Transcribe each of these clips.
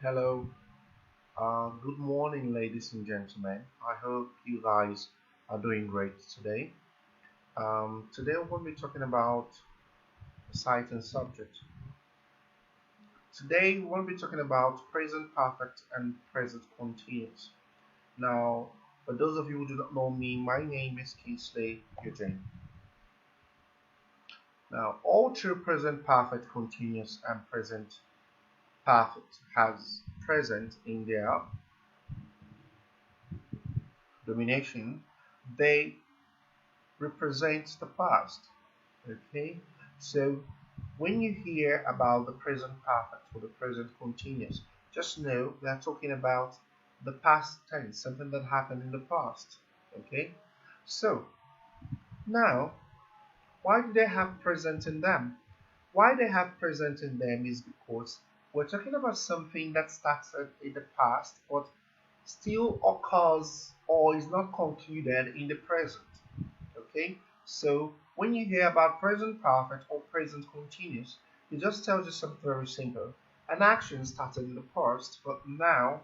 Hello, good morning, ladies and gentlemen. I hope you guys are doing great today. Today, we're going to be talking about a certain subject. Today, we're going to be talking about present perfect and present continuous. Now, for those of you who do not know me, my name is Kingsley Eugene. Now, all true present perfect, continuous, and present perfect has present in their domination. They represent the past. Okay, so when you hear about the present perfect or the present continuous, just know we are talking about the past tense, something that happened in the past. Okay, so now why do they have present in them? Why they have present in them is because we're talking about something that started in the past but still occurs or is not concluded in the present. Okay, so when you hear about present perfect or present continuous, it just tells you something very simple. An action started in the past, but now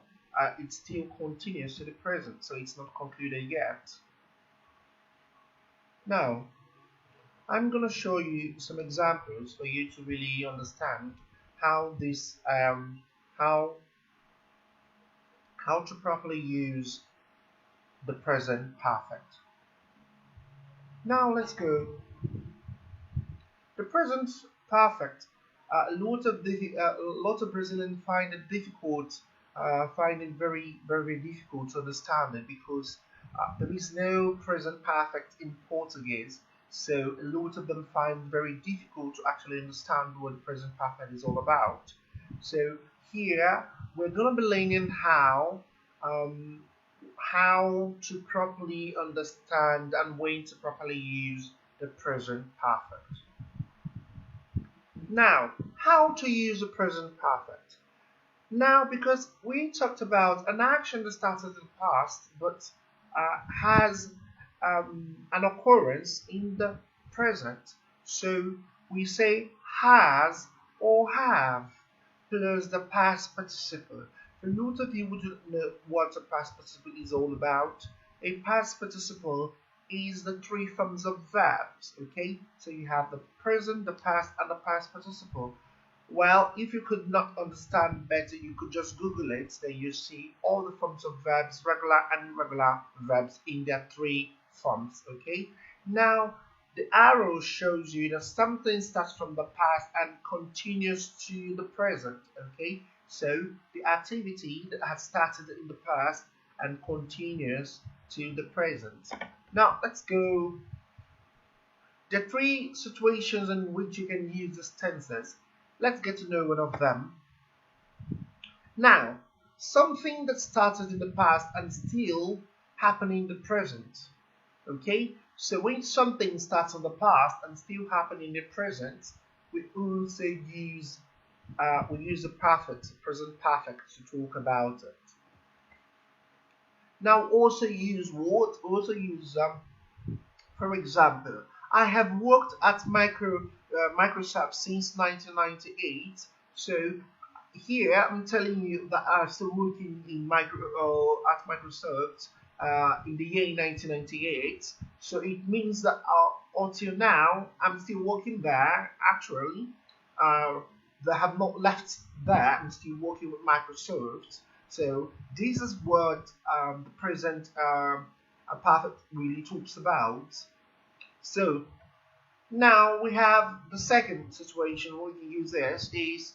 it still continues to the present, so it's not concluded yet. Now, I'm going to show you some examples for you to really understand how this how to properly use the present perfect. Now let's go. The present perfect. A lot of Brazilians find it difficult, find it very difficult to understand it because there is no present perfect in Portuguese. So a lot of them find it very difficult to actually understand what the present perfect is all about. So here we're going to be learning how to properly understand and when to properly use the present perfect. Now, how to use the present perfect? Now, because we talked about an action that started in the past but has an occurrence in the present, so we say has or have plus the past participle. For those of you who don't know what a past participle is all about, a past participle is the three forms of verbs. Okay, so you have the present, the past, and the past participle. Well, if you could not understand better, you could just Google it. Then you see all the forms of verbs, regular and irregular verbs in their three forms. Okay, now the arrow shows you that something starts from the past and continues to the present. Okay, so the activity that has started in the past and continues to the present. Now let's go. There are three situations in which you can use these tenses. Let's get to know one of them. Now, something that started in the past and still happening in the present. Okay, so when something starts in the past and still happening in the present, we also use the present perfect to talk about it. Now, also use what? Also use for example, I have worked at Microsoft since 1998. So here I'm telling you that I'm still working in at Microsoft in the year 1998. So it means that until now I'm still working there. Actually, they have not left there. I'm still working with Microsoft. So this is what the present perfect really talks about. So now we have the second situation where we can use this is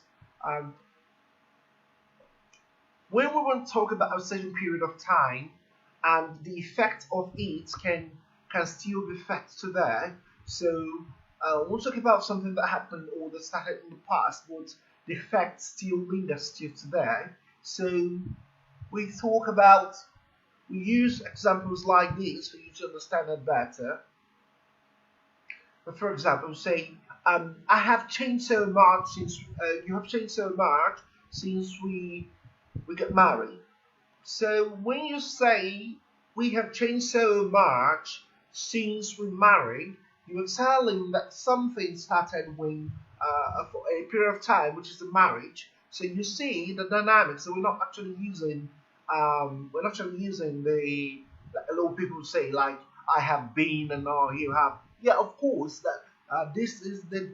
when we want to talk about a certain period of time and the effect of it can still be felt today. So we'll talk about something that happened or that started in the past, but the effect still lingers till today. So we use examples like this for you to understand it better. But for example, say, I have changed so much since you have changed so much since we got married. So when you say we have changed so much since we married, you're telling that something started when for a period of time, which is the marriage, So you see the dynamics. So we're not actually using the, like a lot of people say, like I have been and now you have. Yeah, of course that this is the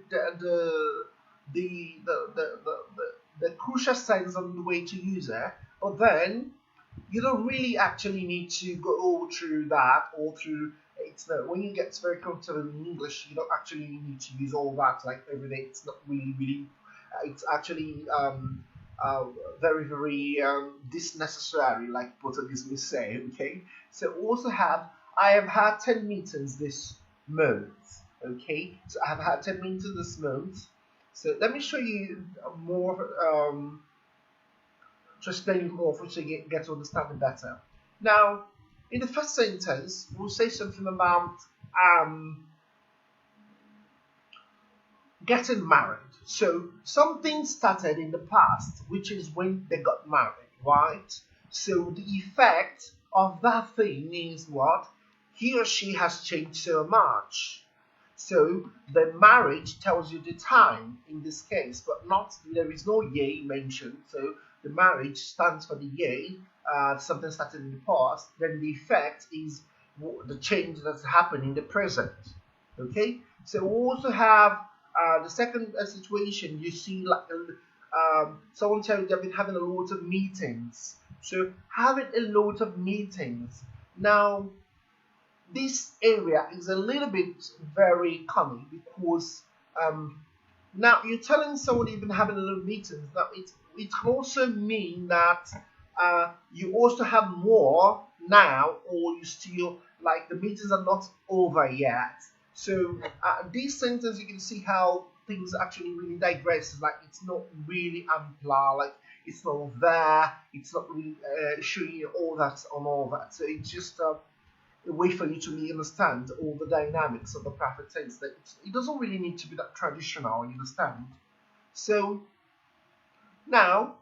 crucial sense on the way to use it. But then you don't really actually need to go through that or through. It's not, when you get very comfortable in English, you don't actually need to use all that like every day. It's not really. It's actually very disnecessary, like Portuguese will say. Okay, so also I have had 10 meetings this month. Okay, so I have had 10 meetings this month. So let me show you more. To explain more so you get to understand it better. Now, in the first sentence, we'll say something about getting married. So something started in the past, which is when they got married, right? So the effect of that thing is what? He or she has changed so much. So the marriage tells you the time in this case, but not, there is no year mentioned. So the marriage stands for the year, something started in the past, then the effect is the change that's happened in the present. Okay, so we also have the second situation. You see, like someone tells you they've been having a lot of meetings. So having a lot of meetings. Now, this area is a little bit very common because now you're telling someone you've been having a lot of meetings. Now it can also mean that you also have more now, or you still, like, the meetings are not over yet. So this sentence, you can see how things actually really digress. Like, it's not really ampler, like it's not there, it's not really showing you all that on all that. So it's just a way for you to really understand all the dynamics of the perfect tense. That it doesn't really need to be that traditional, you understand? So now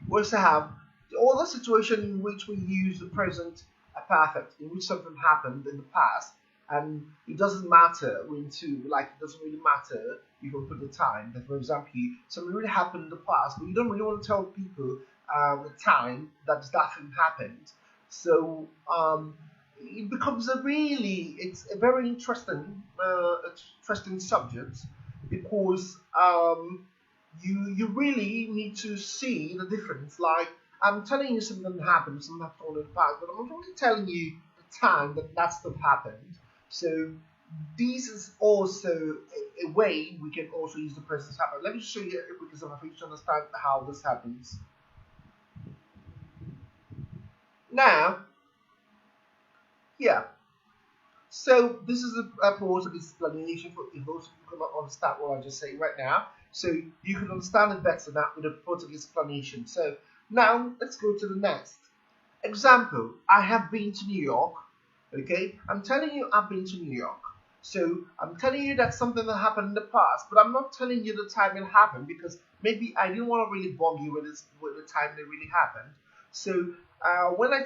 we also have the other situation in which we use the present perfect, in which something happened in the past, and it doesn't matter when to, like, it doesn't really matter if you put the time. That, for example, something really happened in the past, but you don't really want to tell people the time that thing happened. So it becomes it's a very interesting subject, because you really need to see the difference. Like, I'm telling you something happened in the past, but I'm not really telling you the time that stuff happened. So this is also a way we can also use the present happen. Let me show you a quick example for you to understand how this happens. Now, yeah. So this is a part of explanation for those who cannot understand what I just say right now. So you can understand it better now with a Portuguese explanation. So now let's go to the next example. I have been to New York. Okay, I'm telling you I've been to New York. So I'm telling you that something that happened in the past, but I'm not telling you the time it happened, because maybe I didn't want to really bug you with the time that really happened. So when I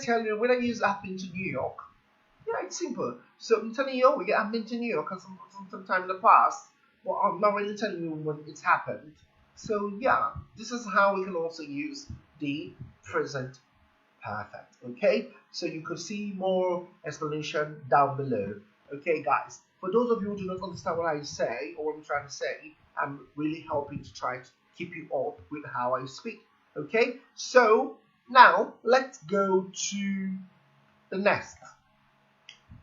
use I've been to New York, yeah, it's simple. So I'm telling you, oh yeah, I've been to New York some time in the past, but I'm not really telling you when it's happened. So yeah, this is how we can also use the present perfect. Okay, so you could see more explanation down below. Okay, guys, for those of you who do not understand what I say or what I'm trying to say, I'm really helping to try to keep you up with how I speak. Okay, so now let's go to the next.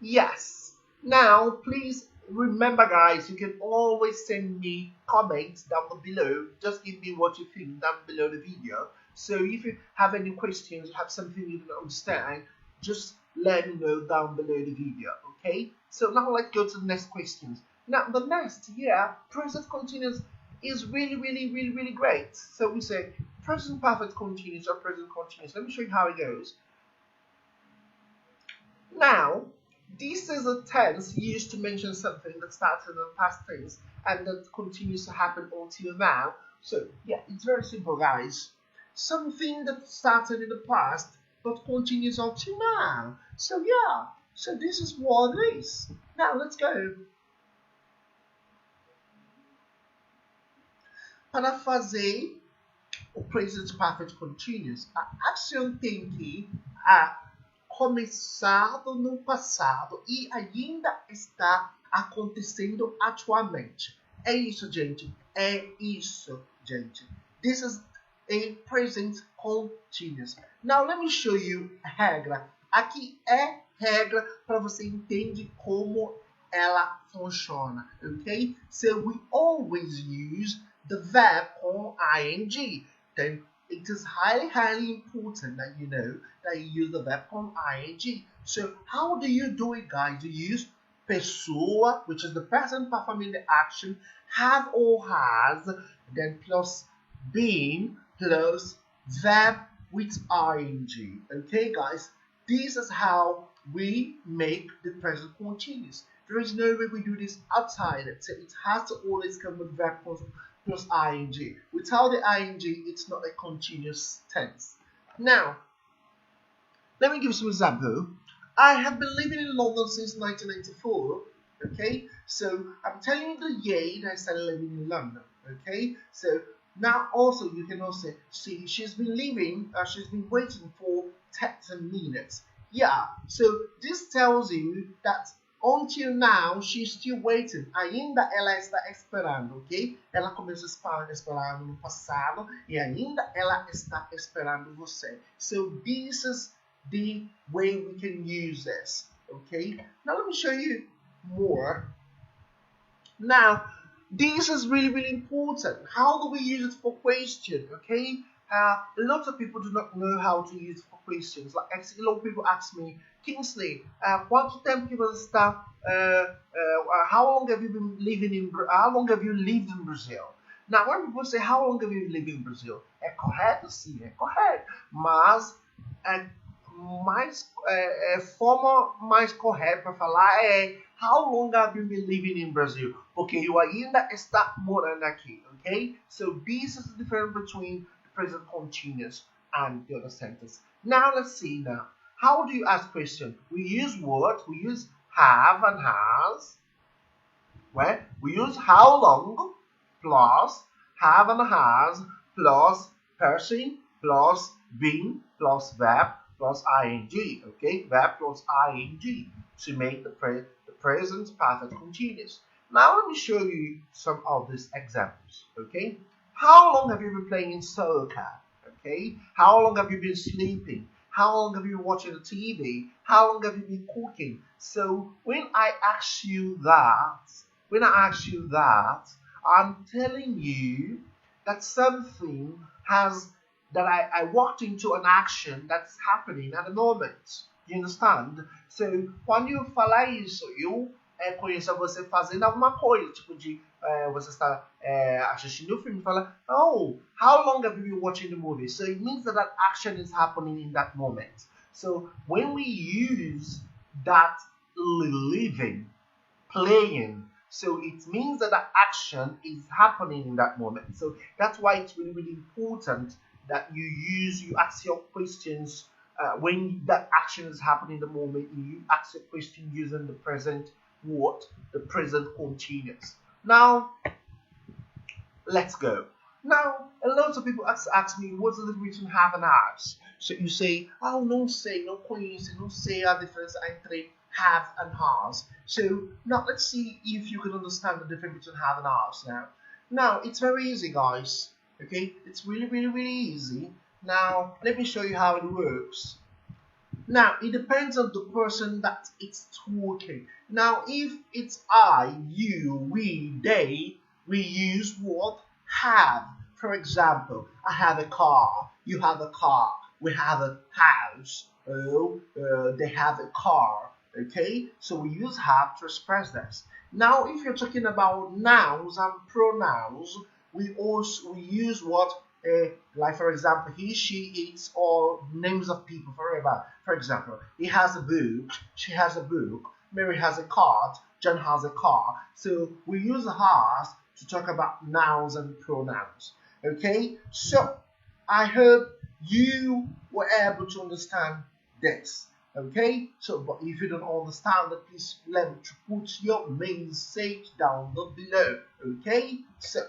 Yes. Now, please remember, guys, you can always send me comments down below. Just give me what you think down below the video. So if you have any questions, have something you don't understand, just let me know down below the video. Okay? So now let's go to the next questions. Now the next, present continuous is really great. So we say present perfect continuous or present continuous. Let me show you how it goes. Now, this is a tense used to mention something that started in the past tense and that continues to happen until now. So yeah, it's very simple, guys. Something that started in the past but continues until now. So yeah, so this is what it is. Now let's go. Para fazer o present perfect continuous. A action tem que começado no passado e ainda está acontecendo atualmente. É isso, gente. É isso, gente. This is a present continuous. Now, let me show you a regra. Aqui é regra para você entender como ela funciona, ok? So, we always use the verb com ing. Then, it is highly important that you know that you use the verb com ing. So, how do you do it, guys? You use pessoa, which is the person performing the action, have or has, then plus been, plus verb with ing. Okay, guys? This is how we make the present continuous. There is no way we do this outside it. So it has to always come with verb plus ing. Without the ing, it's not a continuous tense. Now, let me give you some example. I have been living in London since 1994. Okay, so I'm telling you the year that I started living in London. Okay, so now also you can also see she's been waiting for 10 minutes. Yeah, so this tells you that until now she's still waiting. Ainda ela está esperando, ok? Ela começou esperando no passado e ainda ela está esperando você. So this is the way we can use this, okay? Now let me show you more. Now, this is really important. How do we use it for question, okay? A lot of people do not know how to use it for questions. Like, a lot of people ask me, Kingsley, quanto tempo que você está? How long have you been living in? How long have you lived in Brazil? Now, when people say, how long have you lived in Brazil? É correto? Sim, é correto. Mas forma mais correta para falar é how long have you been living in Brazil? Porque eu ainda está morando aqui, okay? So this is the difference between the present continuous and the other sentence. Now let's see now. How do you ask question? We use what? We use have and has. Well, we use how long plus have and has plus person plus been plus verb plus ing, okay? Verb plus ing to make the present perfect continuous. Now let me show you some of these examples, okay? How long have you been playing soccer, okay? How long have you been sleeping? How long have you been watching the TV? How long have you been cooking? So when I ask you that, I'm telling you that something has that I walked into an action that's happening at the moment. You understand? So, quando eu falar isso, eu conheço você fazendo alguma coisa, tipo de você está assistindo o filme e fala, oh, how long have you been watching the movie? So it means that that action is happening in that moment. So when we use that living, playing, so it means that the action is happening in that moment. So that's why it's really important that you ask your questions when that action is happening in the moment. You ask your question using the present what? The present continuous. Now, let's go. Now, a lot of people ask me, what's the difference between have and has? So you say, oh, não sei, não conheço, não sei a diferença entre have and has. So now let's see if you can understand the difference between have and has now. Now, it's very easy, guys. Okay, it's really easy. Now, let me show you how it works. Now, it depends on the person that it's talking. Now, if it's I, you, we, they, we use what? Have. For example, I have a car, you have a car, we have a house, they have a car. Okay, so we use have to express this. Now, if you're talking about nouns and pronouns, we use what? Like, for example, he, she, it's, or names of people. For example, he has a book, she has a book, Mary has a cart, John has a car. So we use has to talk about nouns and pronouns. Okay, so I hope you were able to understand this. Okay, so but if you don't understand it, please let me put your message down below. Okay, so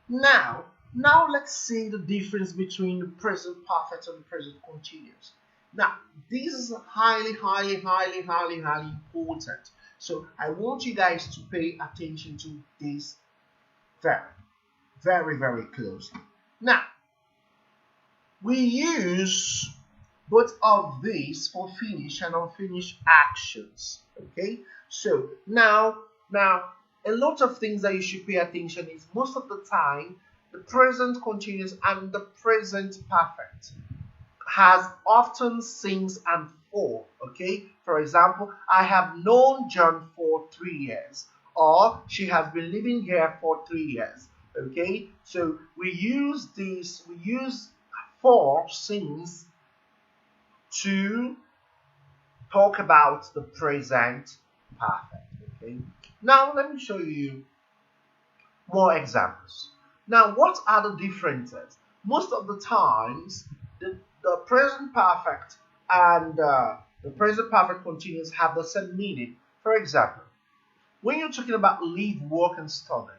now now let's see the difference between the present perfect and the present continuous. Now, this is highly important. So I want you guys to pay attention to this very closely. Now, we use both of these for finished and unfinished actions. Okay, so now a lot of things that you should pay attention is most of the time the present continuous and the present perfect has often since and for. Okay, for example, I have known John for 3 years, or she has been living here for 3 years. Okay, so we use for since to talk about the present perfect. Okay, now let me show you more examples. Now, what are the differences? Most of the times the present perfect and the present perfect continuous have the same meaning. For example, when you're talking about live, work and study,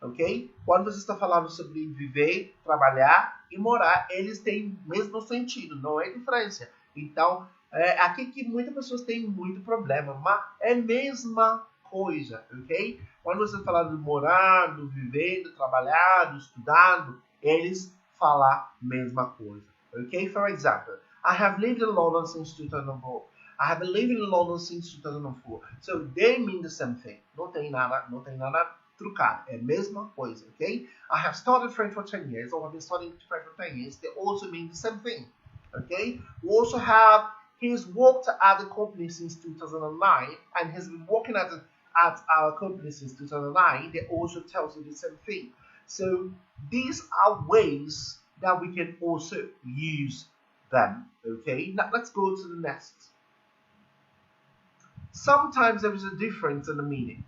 ok? Quando você está falando sobre viver, trabalhar e morar, eles têm o mesmo sentido, não é diferença. Então, aqui que muitas pessoas têm muito problema, mas é a mesma coisa, ok? Quando você fala do morar, do viver, do trabalhar, do estudando, eles falam a mesma coisa, ok? For example, I have lived in London since 2004. I have been living in London since 2004. So they mean the same thing. Não tem nada trucado. É a mesma coisa, ok? I have studied French for 10 years, or I've been studying French for 10 years. They also mean the same thing, okay? We also have, he's worked at the company since 2009, and he's been working at our company since 2009. They also tells you the same thing. So these are ways that we can also use them, okay? Now let's go to the next. Sometimes there is a difference in the meaning.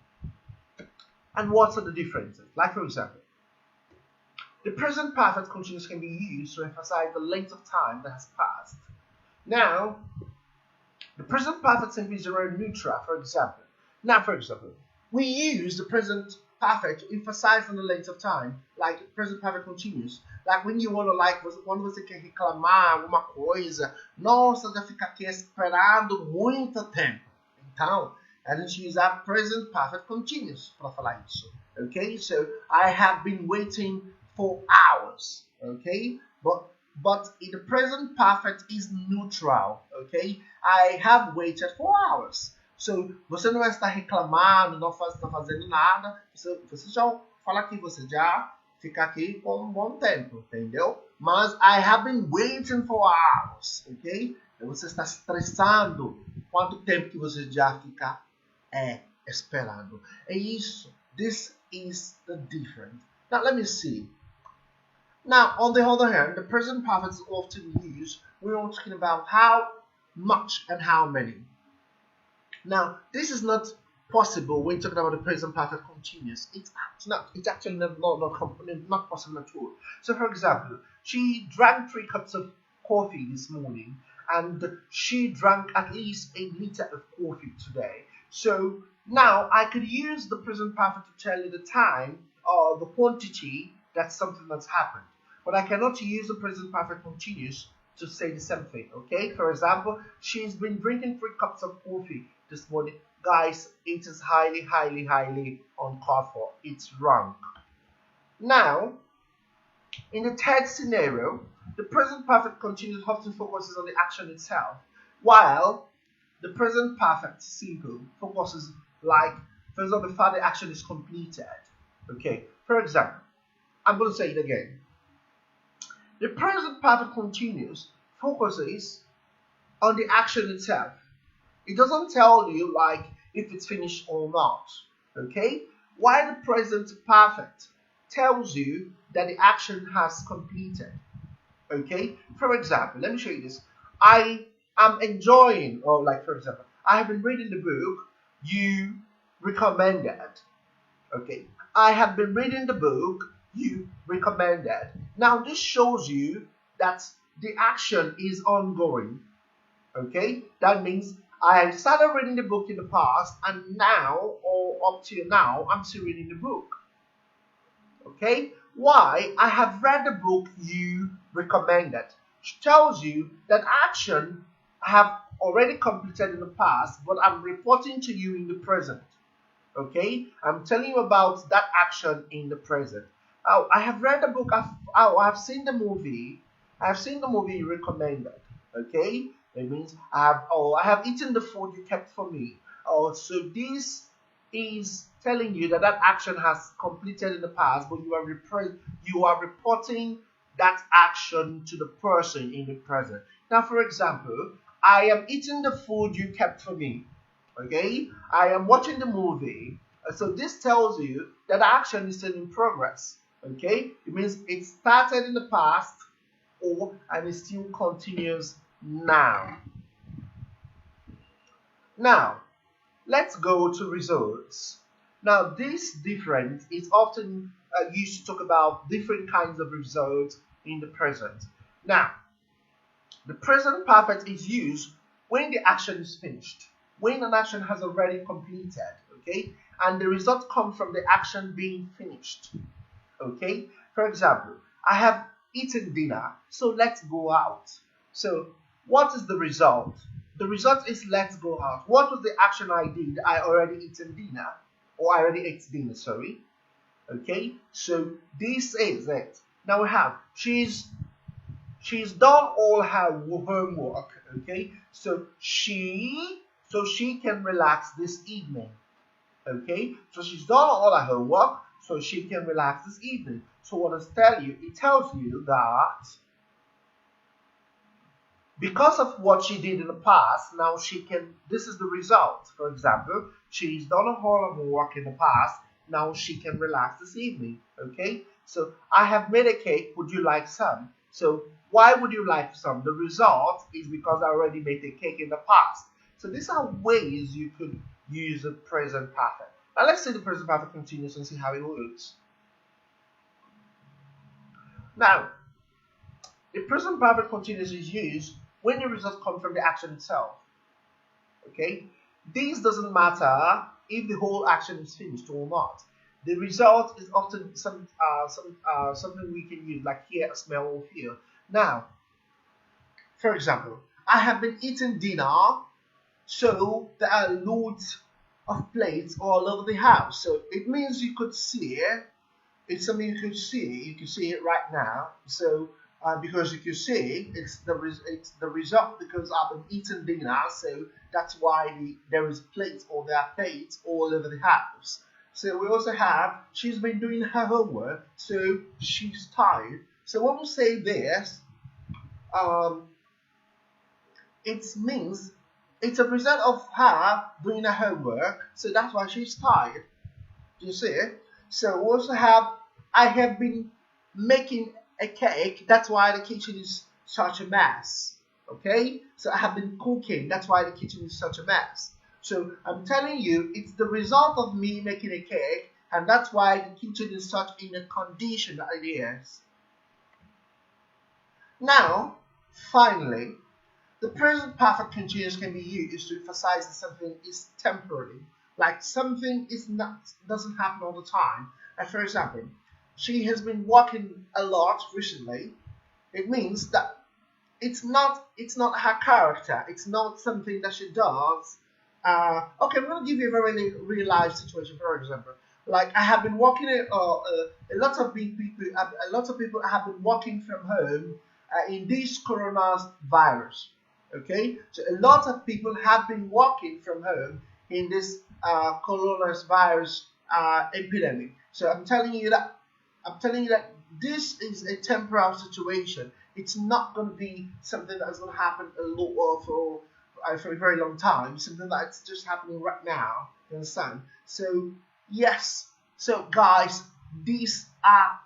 And what are the differences? Like, for example, the present perfect continuous can be used to emphasize the length of time that has passed. Now, the present perfect simply is zero neutral, for example. Now, for example, we use the present perfect to emphasize on the length of time, like present perfect continuous. Like when you want to, quando você quer reclamar alguma coisa, nossa, já fica aqui esperando muito tempo. Então, a gente usa present perfect continuous para falar isso. Okay, so I have been waiting for hours. Okay, but in the present perfect is neutral. Okay, I have waited for hours. So você não vai estar reclamando, não está fazendo nada. Você já fala que você já fica aqui por um bom tempo, entendeu? Mas I have been waiting for hours. Okay, você está estressando. Quanto tempo que você já fica esperando? É isso. This is the difference. Now let me see. Now on the other hand, the present perfect is often used when we're talking about how much and how many. Now this is not possible when talking about the present perfect continuous. It's actually not possible at all. So for example, she drank 3 cups of coffee this morning, and she drank at least a liter of coffee today. So now I could use the present perfect to tell you the time or the quantity that's something that's happened. But I cannot use the present perfect continuous to say the same thing, okay? For example, she's been drinking 3 cups of coffee this morning. Guys, it is highly uncalled for. It's wrong. Now, in the third scenario, the present perfect continuous often focuses on the action itself, while the present perfect simple focuses, like, for example, before the action is completed. Okay, for example, I'm going to say it again. The present perfect continuous focuses on the action itself. It doesn't tell you, like, if it's finished or not. Okay, while the present perfect tells you that the action has completed. Okay, for example, let me show you this. I am enjoying, or like, for example, I have been reading the book you recommended. Okay, I have been reading the book you recommended. Now this shows you that the action is ongoing. Okay, that means I started reading the book in the past, and now, or up to now, I'm still reading the book. Okay, why? I have read the book you recommended. She tells you that action I have already completed in the past, but I'm reporting to you in the present. Okay, I'm telling you about that action in the present. Oh, I have read the book. I've seen the movie. I've seen the movie you recommended. Okay, it means I have eaten the food you kept for me. Oh, so this is telling you that action has completed in the past, but you are reporting that action to the person in the present. Now, for example, I am eating the food you kept for me. Okay, I am watching the movie. So this tells you that action is still in progress. Okay, it means it started in the past, and it still continues now. Now, let's go to results. Now, this difference is often used to talk about different kinds of results in the present. Now, the present perfect is used when the action is finished, when an action has already completed, okay, and the result comes from the action being finished. Okay, for example, I have eaten dinner, so let's go out. So, what is the result? The result is let's go out. What was the action I did? I already eaten dinner, or I already ate dinner, sorry. Okay, so this is it. Now we have she's done all her homework. Okay, so she can relax this evening. Okay, so she's done all her homework, so she can relax this evening. So what does it tell you? It tells you that because of what she did in the past, now she can, this is the result. For example, she's done all of her work in the past, now she can relax this evening. Okay, so I have made a cake, would you like some? So why would you like some? The result is because I already made a cake in the past. So these are ways you could use the present perfect. Now let's see the present perfect continuous and see how it works. Now, the present perfect continuous is used when the result comes from the action itself. Okay, this doesn't matter if the whole action is finished or not. The result is often something we can use, like hear, smell, or feel. Now, for example, I have been eating dinner, so there are loads of plates all over the house. So it means you could see it. It's something you could see. You can see it right now. So because you can see it's the result because I've been eating dinner. So that's why there is plates, or there are plates all over the house. So we also have she's been doing her homework, so she's tired. So when we say this, it means it's a result of her doing her homework, so that's why she's tired. Do you see it? So we also have I have been making a cake, that's why the kitchen is such a mess. Okay? So I have been cooking, that's why the kitchen is such a mess. So I'm telling you, it's the result of me making a cake, and that's why the kitchen is such in a condition that it is. Now, finally, the present perfect continuous can be used to emphasize that something is temporary, like something doesn't happen all the time. And for example, she has been walking a lot recently. It means that it's not her character. It's not something that she does. Okay, I'm going to give you a very real life situation. For example, like I have been walking. A lot of people have been working from home in this coronavirus. Okay, so a lot of people have been working from home in this coronavirus epidemic. So I'm telling you that this is a temporary situation. It's not going to be something that's going to happen a lot for a very long time. Something that's just happening right now. You understand? So yes. So guys, these are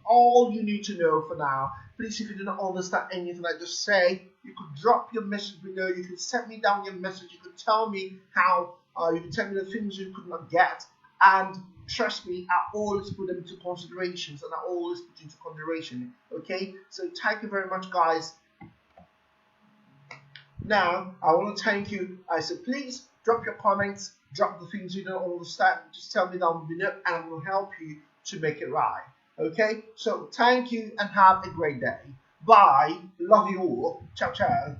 all you need to know for now. Please, if you do not understand anything I just say, you could drop your message below. You could send me down your message. You could tell me how. You could tell me the things you could not get. And trust me, I always put them into considerations, and I always put into consideration. Okay, so thank you very much, guys. Now I want to thank you. So please drop your comments, drop the things you don't understand. Just tell me down below, and I will help you to make it right. Okay, so thank you and have a great day. Bye. Love you all. Ciao, ciao.